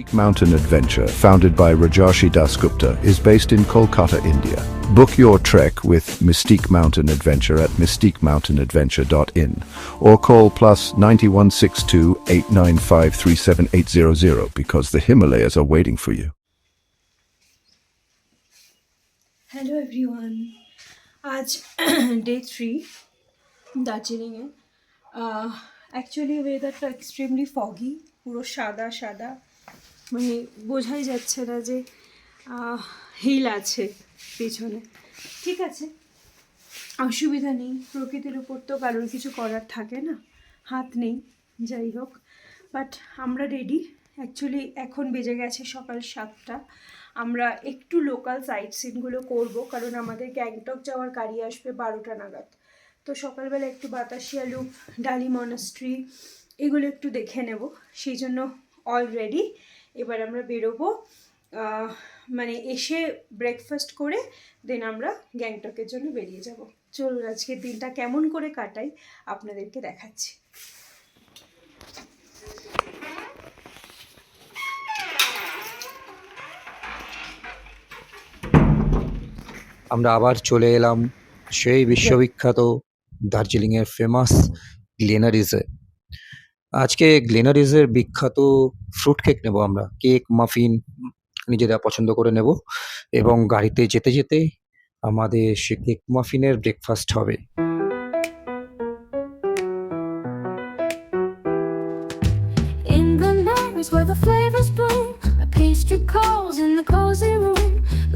Mystique Mountain Adventure, founded by Rajarshi Dasgupta, is based in Kolkata, India. Book your trek with Mystique Mountain Adventure at mystiquemountainadventure.in or call +9162 895 37800 because the Himalayas are waiting for you. Hello everyone, আজ day 3 দার্জিলিংয়ে। Actually ওয়েদারটা extremely foggy, পুরো সাদা সাদা, মানে বোঝাই যাচ্ছে না যে হিল আছে পেছনে। ঠিক আছে, অসুবিধা নেই, প্রকৃতির উপর তো কারোর কিছু করার থাকে না, হাত নেই, যাই হোক। বাট আমরা রেডি। অ্যাকচুয়ালি এখন বেজে গেছে সকাল 7টা। আমরা একটু লোকাল সাইট সিনগুলো করবো, কারণ আমাদের গ্যাংটক যাওয়ার গাড়ি আসবে 12টা নাগাদ। তো সকালবেলা একটু বাতাসিয়া লুপ, ডালি মনাস্ট্রি এগুলো একটু দেখে নেব, সেই জন্য অলরেডি এবার আমরা বেরোবো। মানে এসে ব্রেকফাস্ট করে দেন আমরা গ্যাংটকের জন্য বেরিয়ে যাব। চলুন আজকের দিনটা কেমন করে কাটাই আপনাদেরকে দেখাচ্ছি। আমরা আবার চলে এলাম সেই বিশ্ববিখ্যাত দার্জিলিংয়ের ফেমাস গ্লেনারিজে। আজকে গ্লেনারিজের বিখ্যাত ফ্রুট কেক নেব আমরা, কেক মাফিন নিজেরা পছন্দ করে নেব, এবং গাড়িতে যেতে যেতে আমাদের সে কেক মাফিনের ব্রেকফাস্ট হবে। In the nights where the flavors bloom, a pastry calls in the cozy room.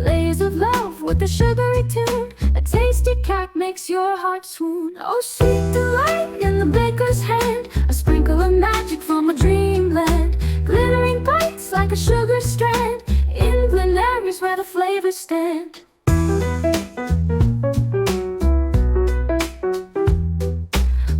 Layers of love with a sugary tune, a tasty cake makes your heart swoon. Oh, sweet delight in the baker's hand, a sprinkle of magic from a dreamland. Glittering bites like a sugar strand, in Glenaries where the flavors stand.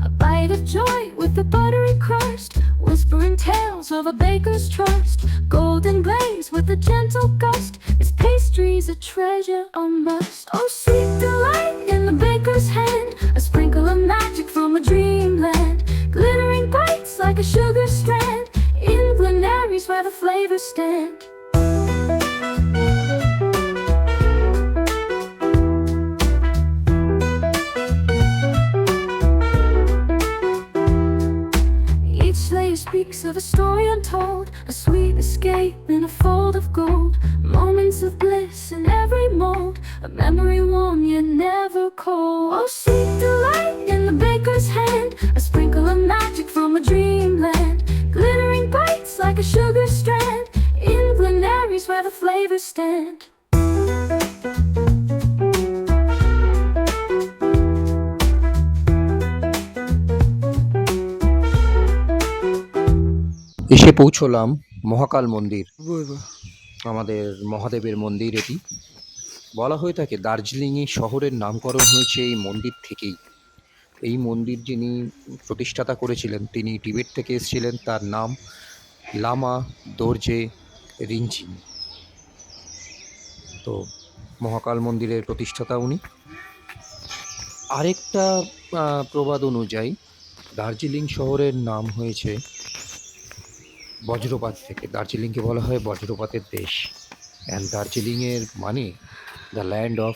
A bite of joy with a buttery crust, whispering tales of a baker's trust. Golden glaze with a gentle gust, its pastry's a treasure, a must. Oh, sweet delight in the baker's hand, a sprinkle of magic from a dreamland. Glittering bites like a sugar strand, in Glenaries where the flavors stand. Each layer speaks of a story untold, a sweet escape in a fold of gold. Moments of bliss in every mold, a memory warm yet never cold. Oh, sweet delight in the baker's hand, a sprinkle of magic from a dreamland. Glittering bites like a sugar strand, in Glenaries where the flavors stand. এসে পৌঁছলাম মহাকাল মন্দির, আমাদের মহাদেবের মন্দির। এটি বলা হয়ে থাকে দার্জিলিংয়ে শহরের নামকরণ হয়েছে এই মন্দির থেকেই। এই মন্দির যিনি প্রতিষ্ঠাতা করেছিলেন তিনি টিবেট থেকে এসেছিলেন, তার নাম লামা দোরজে রিঞ্জিং। তো মহাকাল মন্দিরের প্রতিষ্ঠাতা উনি। আরেকটা প্রবাদ অনুযায়ী দার্জিলিং শহরের নাম হয়েছে বজ্রপাত থেকে। দার্জিলিংকে বলা হয় বজ্রপাতের দেশ, অ্যান্ড দার্জিলিংয়ের মানে দ্য ল্যান্ড অফ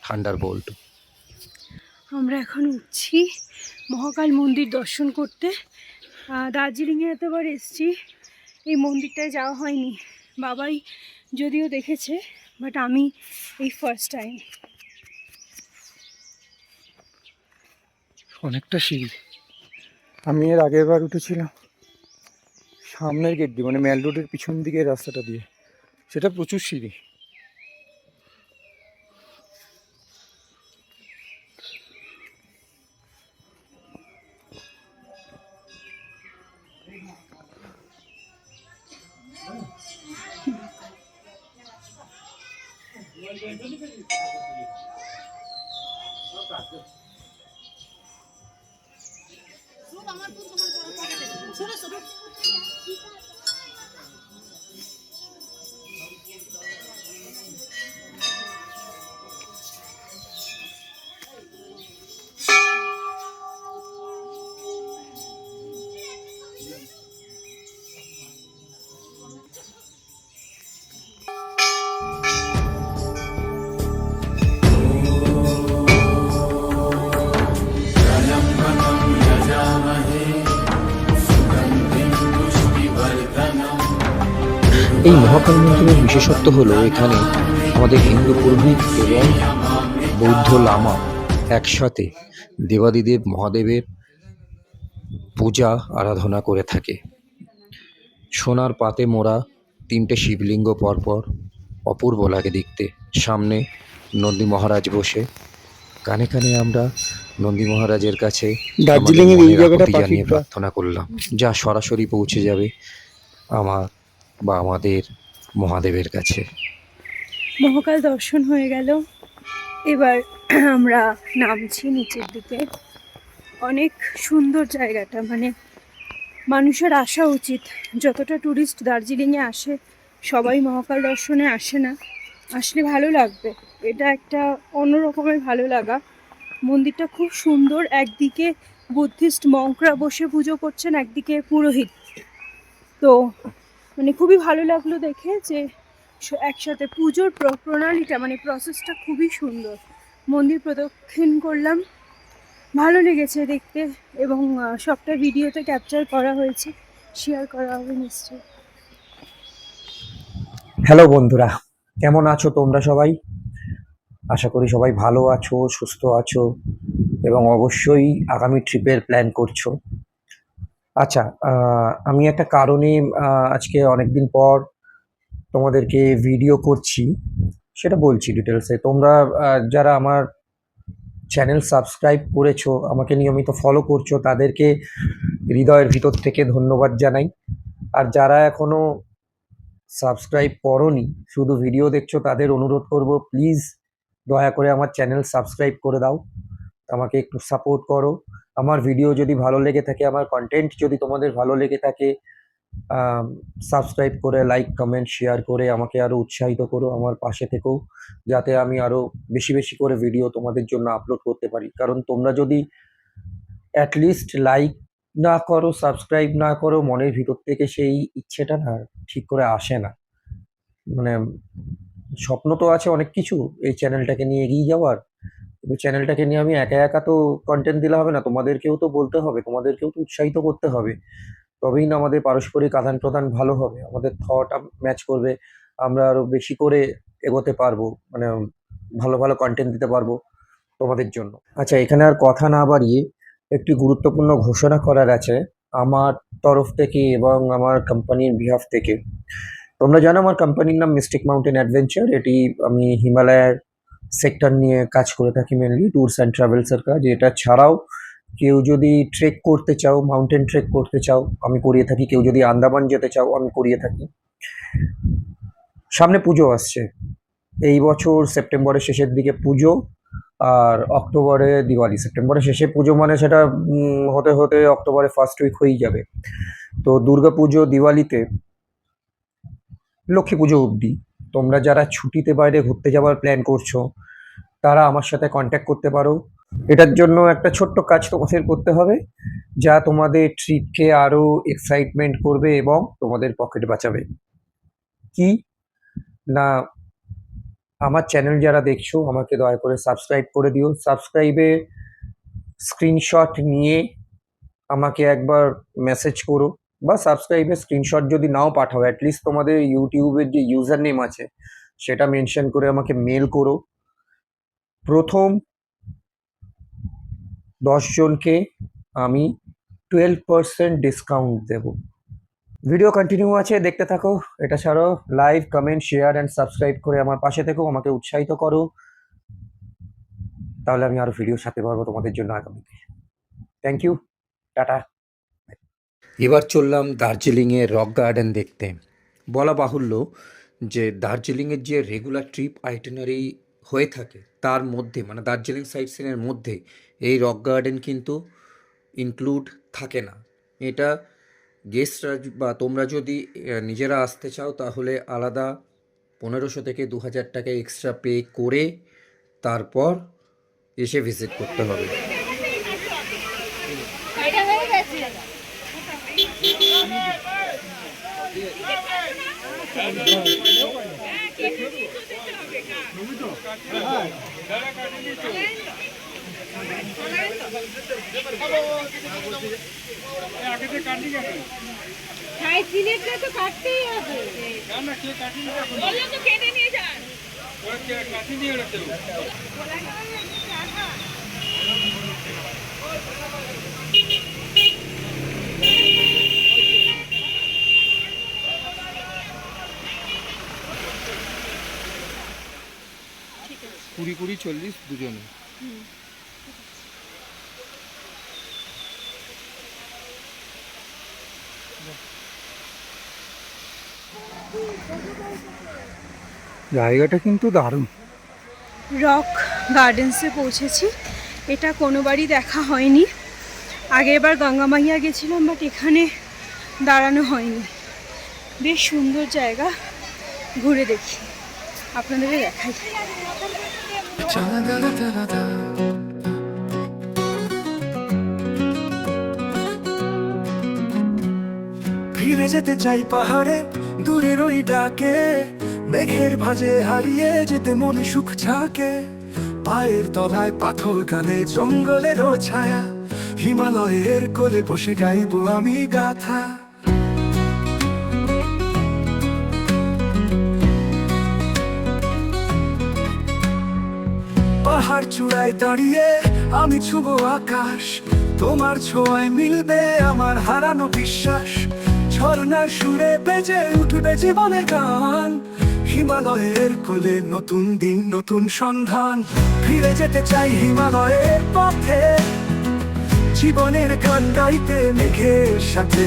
থান্ডারবোল্ট। আমরা এখন উঠছি মহাকাল মন্দির দর্শন করতে। দার্জিলিংয়ে এতবার এসছি, এই মন্দিরটায় যাওয়া হয়নি। বাবাই যদিও দেখেছে, বাট আমি এই ফার্স্ট টাইম। অনেকটা সিঁড়ি। আমি এর আগের বার উঠেছিলাম সামনের গেট দিয়ে, মানে মেল রোডের পিছন দিকে রাস্তাটা দিয়ে, সেটা প্রচুর সিঁড়ি। এই মহাকাল মন্দিরের বিশেষত্ব হলো এখানে আমাদের হিন্দু পুরোহিত এবং বৌদ্ধ লামা একসাথে দেবাদিদেব মহাদেবের পূজা আরাধনা করে থাকে। সোনার পাতে মোড়া 3টে শিবলিঙ্গ পরপর, অপূর্ব লাগে দেখতে। সামনে নন্দী মহারাজ বসে, কানে কানে আমরা নন্দী মহারাজের কাছে দার্জিলিং এর এই মনের জায়গাটা আকুতি জানিয়ে প্রার্থনা করলাম, যা সরাসরি পৌঁছে যাবে আমার বা আমাদের মহাদেবের কাছে। মহাকাল দর্শন হয়ে গেল, এবার আমরা নামছি নিচের দিকে। অনেক সুন্দর জায়গাটা, মানে মানুষের আসা উচিত। যতটা ট্যুরিস্ট দার্জিলিংয়ে আসে সবাই মহাকাল দর্শনে আসে না, আসলে ভালো লাগবে। এটা একটা অন্যরকমের ভালো লাগা। মন্দিরটা খুব সুন্দর, একদিকে বুদ্ধিস্ট মঙ্করা বসে পুজো করছেন, একদিকে পুরোহিত। তো মানে খুবই ভালো লাগলো দেখে যে একসাথে পুজোর প্রণালীটা, মানে প্রসেসটা খুবই সুন্দর। মন্দির প্রদক্ষিণ করলাম, ভালো লেগেছে দেখতে, এবং সবটা ভিডিওতে ক্যাপচার করা হয়েছে, শেয়ার করা হবে নিশ্চয়ই। হ্যালো বন্ধুরা, কেমন আছো তোমরা সবাই? আশা করি সবাই ভালো আছো, সুস্থ আছো এবং অবশ্যই আগামী ট্রিপের প্ল্যান করছো। আচ্ছা, আমি একটা কারণে আজকে অনেকদিন পর তোমাদেরকে ভিডিও করছি, সেটা বলছি ডিটেলসে। তোমরা যারা আমার চ্যানেল সাবস্ক্রাইব করেছো, আমাকে নিয়মিত ফলো করছো, তাদেরকে হৃদয়ের ভিতর থেকে ধন্যবাদ জানাই। আর যারা এখনো সাবস্ক্রাইব করোনি, শুধু ভিডিও দেখছো, তাদের অনুরোধ করব, প্লিজ দয়া করে আমার চ্যানেল সাবস্ক্রাইব করে দাও, আমাকে একটু সাপোর্ট করো। আমার ভিডিও যদি ভালো লেগে থাকে, আমার কন্টেন্ট যদি তোমাদের ভালো লেগে থাকে, সাবস্ক্রাইব করে, লাইক, কমেন্ট, শেয়ার করে আমাকে আরও উৎসাহিত করো, আমার পাশে থেকেও, যাতে আমি আরও বেশি বেশি করে ভিডিও তোমাদের জন্য আপলোড করতে পারি। কারণ তোমরা যদি অ্যাটলিস্ট লাইক না করো, সাবস্ক্রাইব না করো, মনের ভিতর থেকে সেই ইচ্ছেটা না ঠিক করে আসে না। মানে স্বপ্ন তো আছে অনেক কিছু এই চ্যানেলটাকে নিয়ে এগিয়ে যাওয়ার, কিন্তু চ্যানেলটাকে নিয়ে আমি একা একা তো কন্টেন্ট দিলে হবে না, তোমাদেরকেও তো বলতে হবে, তোমাদেরকেও তো উৎসাহিত করতে হবে। তবেই না আমাদের পারস্পরিক আদান প্রদান ভালো হবে, আমাদের থট ম্যাচ করবে, আমরা আরো বেশি করে এগোতে পারবো, মানে ভালো ভালো কন্টেন্ট দিতে পারবো তোমাদের জন্য। আচ্ছা, এখানে আর কথা না বাড়িয়ে একটি গুরুত্বপূর্ণ ঘোষণা করার আছে আমার তরফ থেকে এবং আমার কোম্পানির বিহাফ থেকে। তোমরা জানো আমার কোম্পানির নাম মিস্টিক মাউন্টেন অ্যাডভেঞ্চার। এটি আমি হিমালয়ের সেক্টর নিয়ে কাজ করে থাকি, মেনলি ট্যুরস অ্যান্ড ট্রাভেলসের কাজ। এটা ছাড়াও কেউ যদি ট্রেক করতে চাও, মাউন্টেন ট্রেক করতে চাও, আমি করিয়ে থাকি। কেউ যদি আন্দামান যেতে চাও, আমি করিয়ে থাকি। সামনে পুজো আসছে, এই বছর সেপ্টেম্বরের শেষের দিকে পুজো, আর অক্টোবরে দিওয়ালি। সেপ্টেম্বরের শেষে পুজো মানে সেটা হতে হতে অক্টোবরে ফার্স্ট উইক হয়েই যাবে। তো দুর্গা পুজো, দিওয়ালিতে, লক্ষ্মী পুজো অবধি তোমরা যারা ছুটিতে বাইরে ঘুরতে যাওয়ার প্ল্যান করছো, তারা আমার সাথে কন্ট্যাক্ট করতে পারো। এটার জন্য একটা ছোট্ট কাজ তোমাদের করতে হবে, যা তোমাদের ট্রিপকে আরো এক্সাইটমেন্ট করবে এবং তোমাদের পকেট বাঁচাবে। কি না, আমার চ্যানেল যারা দেখছো, আমাকে দয়া করে সাবস্ক্রাইব করে দিও। সাবস্ক্রাইবে স্ক্রিনশট নিয়ে আমাকে একবার মেসেজ করো, বা সাবস্ক্রাইবের স্ক্রিনশট যদি নাও পাঠাও, অ্যাটলিস্ট তোমাদের ইউটিউবের যে ইউজার নেম আছে সেটা মেনশন করে আমাকে মেল করো। প্রথম 10 জনকে আমি 12% ডিসকাউন্ট দেব। ভিডিও কন্টিনিউ আছে, দেখতে থাকো। এটা ছাড়াও like, comment, share and subscribe করে আমার পাশে থেকো, আমাকে উৎসাহিত করো, তাহলে আমি আরো ভিডিও সাথে পারবো তোমাদের জন্য আগামীতে। Thank you, tata. এবার চললাম দার্জিলিংয়ের রক গার্ডেন দেখতে। বলা বাহুল্য যে দার্জিলিংয়ের যে রেগুলার ট্রিপ আইটিনারি হয়ে থাকে তার মধ্যে, মানে দার্জিলিং সাইট সিনের মধ্যে এই রক গার্ডেন কিন্তু ইনক্লুড থাকে না। এটা গেস্টরা বা তোমরা যদি নিজেরা আসতে চাও, তাহলে আলাদা 1500 থেকে 2000 টাকা এক্সট্রা পে করে তারপর এসে ভিজিট করতে হবে। কুড়ি কুড়ি 40 দুজনে। জায়গাটা কিন্তু দারুণ। রক গার্ডেন্সে পৌঁছেছি। এটা কোনোবারই দেখা হয়নি। আগেরবার গঙ্গা মাইয়া গেছিলাম, বাট এখানে দাঁড়ানো হয়নি। বেশ সুন্দর জায়গা, ঘুরে দেখি, আপনাদের দেখাই। ফিরে যেতে চাই পাহাড়ে দূরের ওই ডাকে, মেঘের ভাঁজে হারিয়ে যেতে মনে সুখ ছাকে। পায়ের তলায় পাথর কানে জঙ্গলেরও ছায়া, হিমালয়ের কোলে বসে গাইবো আমি গাথা। পাহাড় চূড়ায় দাঁড়িয়ে আমি ছুবো আকাশ, তোমার ছোঁয়ায় মিলবে আমার হারানো বিশ্বাস। ঝর্ণার সুরে বেজে উঠবে জীবনের গান, হিমালয়ের কোলে নতুন দিন নতুন সন্ধান। ফিরে যেতে চাই হিমালয়ের পথে, জীবনের গান গাইতে মেঘের সাথে।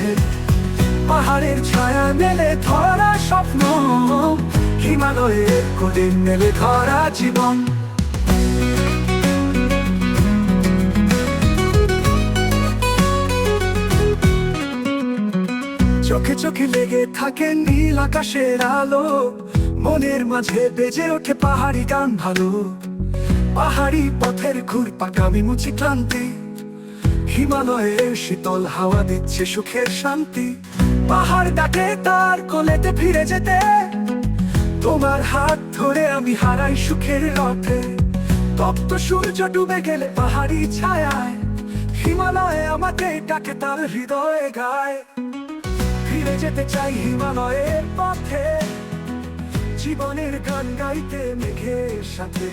পাহাড়ের ছায়া মেলে ধরা স্বপ্ন, হিমালয়ের কোলে মেলে ধরা জীবন। চোখে চোখে লেগে থাকে নীল আকাশের আলো, মনের মাঝে বেজে ওঠে পাহাড়ি গান ভালো। পাহাড়ি পথের ঘুরপাক আমি মুছি ক্লান্তি, হিমালয়ের শীতল হাওয়া দিচ্ছে সুখের শান্তি। পাহাড় ডাকে তার কোলেতে ফিরে যেতে, তোমার হাত ধরে আমি হারাই সুখের রথে। তপ্ত সূর্য ডুবে গেলে পাহাড়ি ছায়ায়, হিমালয় আমাকে ডাকে তার হৃদয়ে গায়। ফিরে যেতে চাই হিমালয়ের পথে, জীবনের গান গাইতে মেঘের সাথে।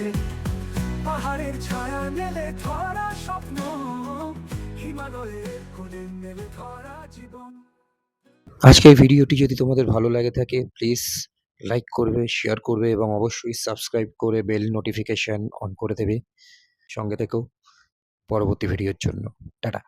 পাহাড়ের ছায়া মেলে ধরা স্বপ্ন, হিমালয়ের কোলে মেলে ধরা জীবন। আজকের ভিডিওটি যদি তোমাদের ভালো লাগে থাকে প্লিজ লাইক করবে, শেয়ার করবে এবং অবশ্যই সাবস্ক্রাইব করে বেল নোটিফিকেশন অন করে দেবে। সঙ্গে থেকেও পরবর্তী ভিডিওর জন্য। টাটা।